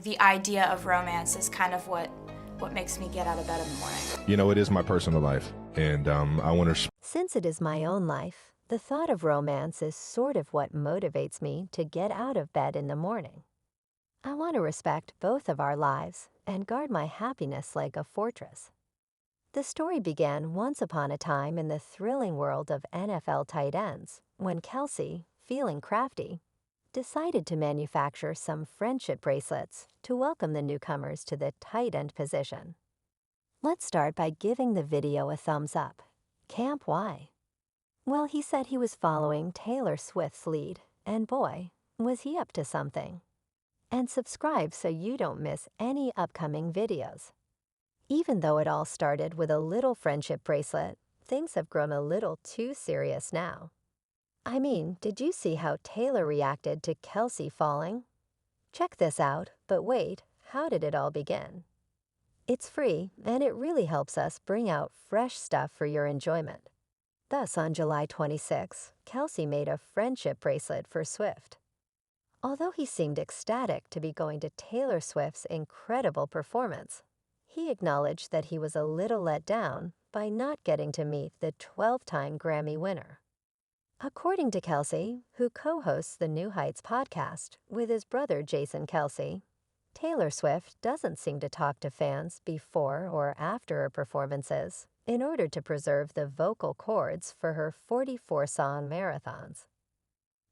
the idea of romance is kind of what makes me get out of bed in the morning. You know, it is my personal life, and I want to. Since it is my own life, the thought of romance is sort of what motivates me to get out of bed in the morning. I want to respect both of our lives and guard my happiness like a fortress. The story began once upon a time in the thrilling world of NFL tight ends when Kelce, feeling crafty, decided to manufacture some friendship bracelets to welcome the newcomers to the tight end position. Let's start by giving the video a thumbs up. Camp, why? Well, he said he was following Taylor Swift's lead, and boy, was he up to something. And subscribe so you don't miss any upcoming videos. Even though it all started with a little friendship bracelet, things have grown a little too serious now. I mean, did you see how Taylor reacted to Kelce falling? Check this out, but wait, how did it all begin? It's free, and it really helps us bring out fresh stuff for your enjoyment. Thus, on July 26, Kelce made a friendship bracelet for Swift. Although he seemed ecstatic to be going to Taylor Swift's incredible performance, he acknowledged that he was a little let down by not getting to meet the 12-time Grammy winner. According to Kelce, who co-hosts the New Heights podcast with his brother Jason Kelce, Taylor Swift doesn't seem to talk to fans before or after her performances in order to preserve the vocal cords for her 44-song marathons.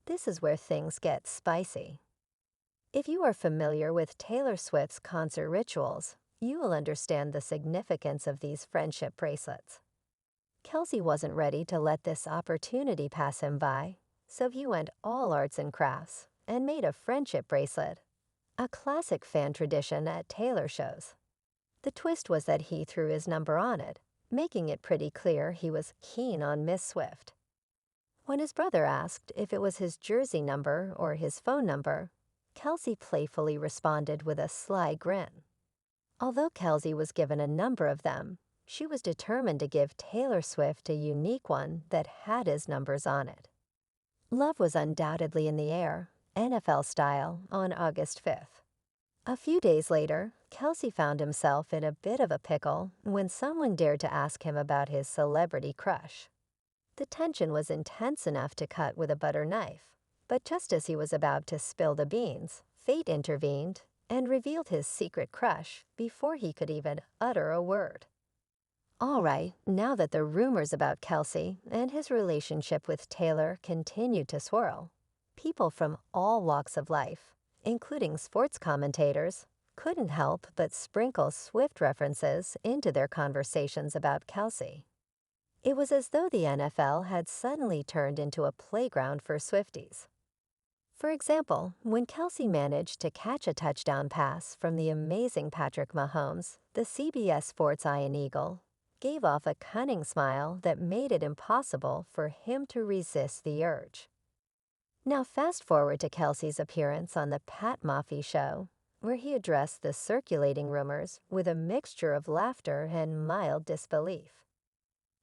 This is where things get spicy. If you are familiar with Taylor Swift's concert rituals, you will understand the significance of these friendship bracelets. Kelce wasn't ready to let this opportunity pass him by, so he went all arts and crafts and made a friendship bracelet, a classic fan tradition at Taylor shows. The twist was that he threw his number on it, making it pretty clear he was keen on Miss Swift. When his brother asked if it was his jersey number or his phone number, Kelce playfully responded with a sly grin. Although Kelce was given a number of them, she was determined to give Taylor Swift a unique one that had his numbers on it. Love was undoubtedly in the air, NFL style, on August 5th. A few days later, Kelce found himself in a bit of a pickle when someone dared to ask him about his celebrity crush. The tension was intense enough to cut with a butter knife, but just as he was about to spill the beans, fate intervened and revealed his secret crush before he could even utter a word. All right, now that the rumors about Kelce and his relationship with Taylor continued to swirl, people from all walks of life, including sports commentators, couldn't help but sprinkle Swift references into their conversations about Kelce. It was as though the NFL had suddenly turned into a playground for Swifties. For example, when Kelce managed to catch a touchdown pass from the amazing Patrick Mahomes, the CBS Sports Iron Eagle gave off a cunning smile that made it impossible for him to resist the urge. Now fast forward to Kelce's appearance on the Pat Maffey Show, where he addressed the circulating rumors with a mixture of laughter and mild disbelief.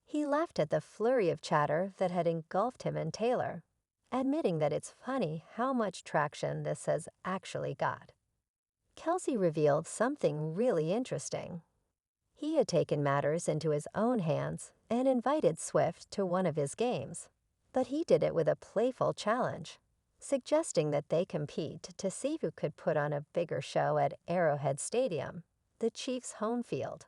He laughed at the flurry of chatter that had engulfed him and Taylor, admitting that it's funny how much traction this has actually got. Kelce revealed something really interesting. He had taken matters into his own hands and invited Swift to one of his games, but he did it with a playful challenge, suggesting that they compete to see who could put on a bigger show at Arrowhead Stadium, the Chiefs' home field.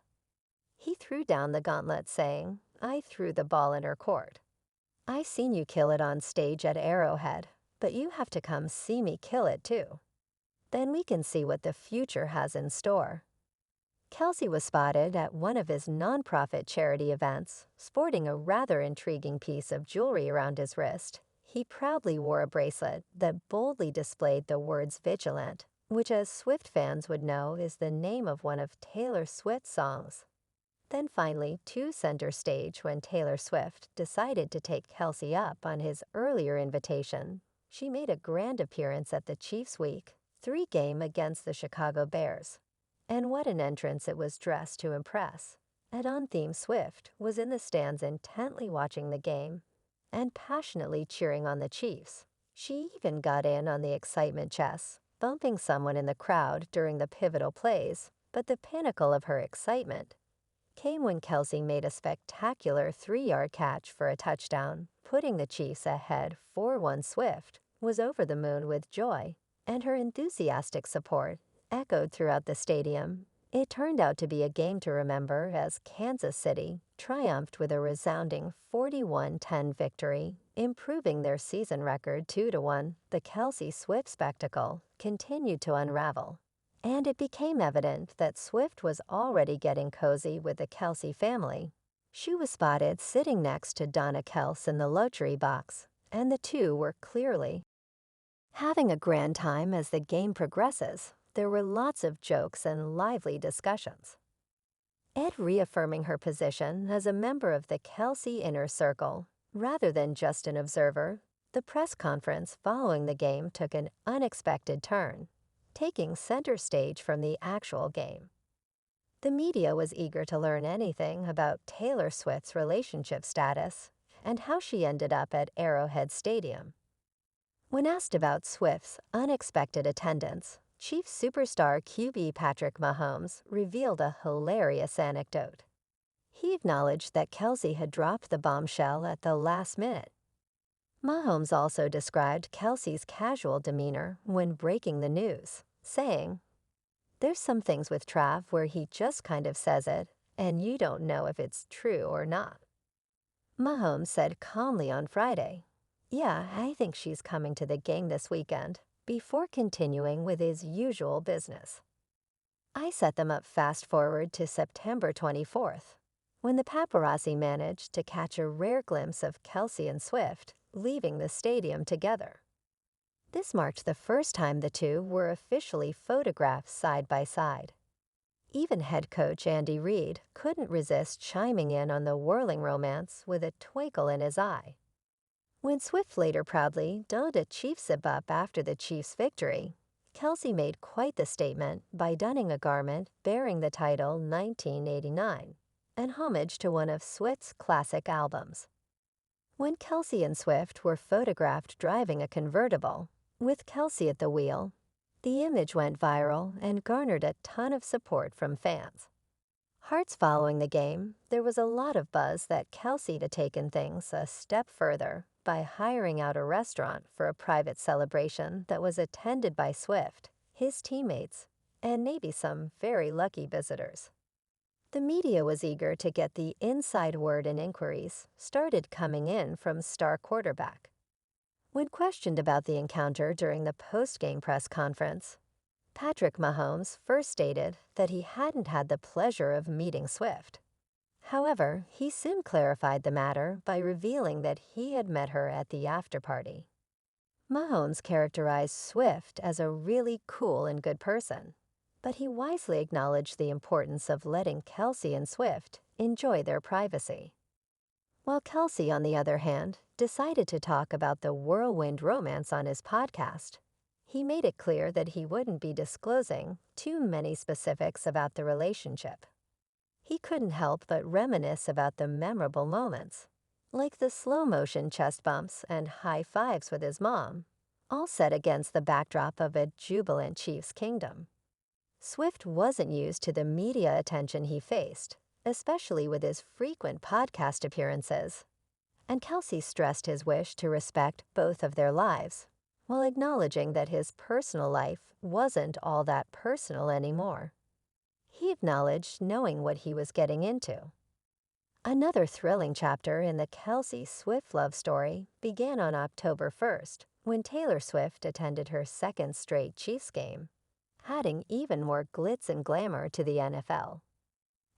He threw down the gauntlet saying, "I threw the ball in her court. I seen you kill it on stage at Arrowhead, but you have to come see me kill it too. Then we can see what the future has in store." Kelce was spotted at one of his nonprofit charity events, sporting a rather intriguing piece of jewelry around his wrist. He proudly wore a bracelet that boldly displayed the words "Vigilant," which as Swift fans would know is the name of one of Taylor Swift's songs. Then finally, to center stage when Taylor Swift decided to take Kelce up on his earlier invitation. She made a grand appearance at the Chiefs Week 3 game against the Chicago Bears. And what an entrance it was dressed to impress. And on-theme Swift was in the stands intently watching the game and passionately cheering on the Chiefs. She even got in on the excitement chess, bumping someone in the crowd during the pivotal plays, but the pinnacle of her excitement came when Kelce made a spectacular 3-yard catch for a touchdown, putting the Chiefs ahead 4-1. Swift was over the moon with joy, and her enthusiastic support echoed throughout the stadium. It turned out to be a game to remember as Kansas City triumphed with a resounding 41-10 victory, improving their season record 2-1. The Kelce-Swift spectacle continued to unravel, and it became evident that Swift was already getting cozy with the Kelce family. She was spotted sitting next to Donna Kelce in the lottery box, and the two were clearly having a grand time. As the game progresses, there were lots of jokes and lively discussions. Ed reaffirming her position as a member of the Kelce inner circle, rather than just an observer. The press conference following the game took an unexpected turn, taking center stage from the actual game. The media was eager to learn anything about Taylor Swift's relationship status and how she ended up at Arrowhead Stadium. When asked about Swift's unexpected attendance, Chiefs superstar QB Patrick Mahomes revealed a hilarious anecdote. He acknowledged that Kelce had dropped the bombshell at the last minute. Mahomes also described Kelce's casual demeanor when breaking the news, saying, "There's some things with Trav where he just kind of says it, and you don't know if it's true or not." Mahomes said calmly on Friday, "Yeah, I think she's coming to the game this weekend," before continuing with his usual business. I set them up fast forward to September 24th, when the paparazzi managed to catch a rare glimpse of Kelce and Swift leaving the stadium together. This marked the first time the two were officially photographed side by side. Even head coach Andy Reid couldn't resist chiming in on the whirling romance with a twinkle in his eye. When Swift later proudly donned a Chiefs zip-up after the Chiefs' victory, Kelce made quite the statement by donning a garment bearing the title 1989, an homage to one of Swift's classic albums. When Kelce and Swift were photographed driving a convertible, with Kelce at the wheel, the image went viral and garnered a ton of support from fans. Hearts following the game, there was a lot of buzz that Kelce had taken things a step further by hiring out a restaurant for a private celebration that was attended by Swift, his teammates, and maybe some very lucky visitors. The media was eager to get the inside word, and inquiries started coming in from star quarterback. When questioned about the encounter during the post-game press conference, Patrick Mahomes first stated that he hadn't had the pleasure of meeting Swift. However, he soon clarified the matter by revealing that he had met her at the after-party. Mahomes characterized Swift as a really cool and good person, but he wisely acknowledged the importance of letting Kelce and Swift enjoy their privacy. While Kelce, on the other hand, decided to talk about the whirlwind romance on his podcast, he made it clear that he wouldn't be disclosing too many specifics about the relationship. He couldn't help but reminisce about the memorable moments, like the slow-motion chest bumps and high fives with his mom, all set against the backdrop of a jubilant Chiefs kingdom. Swift wasn't used to the media attention he faced, especially with his frequent podcast appearances, and Kelce stressed his wish to respect both of their lives, while acknowledging that his personal life wasn't all that personal anymore. He acknowledged knowing what he was getting into. Another thrilling chapter in the Kelce-Swift love story began on October 1st, when Taylor Swift attended her second straight Chiefs game, adding even more glitz and glamour to the NFL.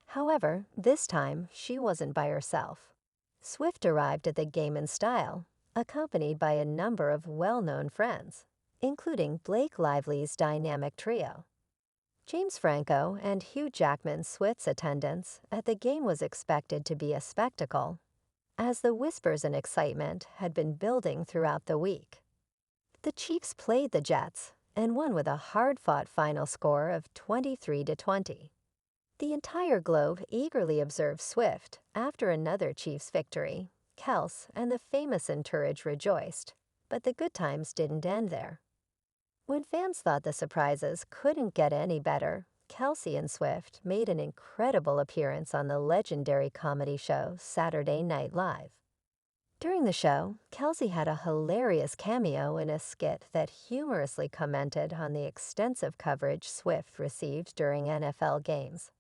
However, this time she wasn't by herself. Swift arrived at the game in style, accompanied by a number of well-known friends, including Blake Lively's dynamic trio. James Franco and Hugh Jackman. Swift's attendance at the game was expected to be a spectacle, as the whispers and excitement had been building throughout the week. The Chiefs played the Jets and won with a hard-fought final score of 23-20. The entire globe eagerly observed Swift after another Chiefs victory. Kelce and the famous entourage rejoiced, but the good times didn't end there. When fans thought the surprises couldn't get any better, Kelce and Swift made an incredible appearance on the legendary comedy show Saturday Night Live. During the show, Kelce had a hilarious cameo in a skit that humorously commented on the extensive coverage Swift received during NFL games.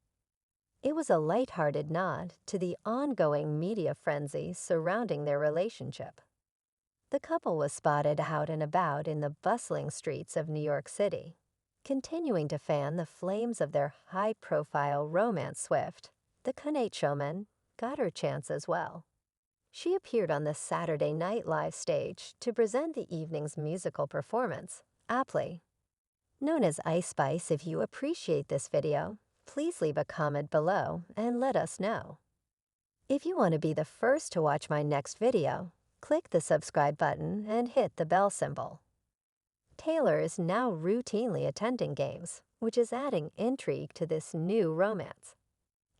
It was a lighthearted nod to the ongoing media frenzy surrounding their relationship. The couple was spotted out and about in the bustling streets of New York City, continuing to fan the flames of their high-profile romance. Swift, the Connate showman, got her chance as well. She appeared on the Saturday Night Live stage to present the evening's musical performance, aptly known as Ice Spice. If you appreciate this video, please leave a comment below and let us know. If you want to be the first to watch my next video, click the subscribe button and hit the bell symbol. Taylor is now routinely attending games, which is adding intrigue to this new romance.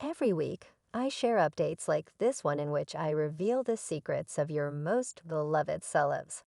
Every week, I share updates like this one in which I reveal the secrets of your most beloved celebs.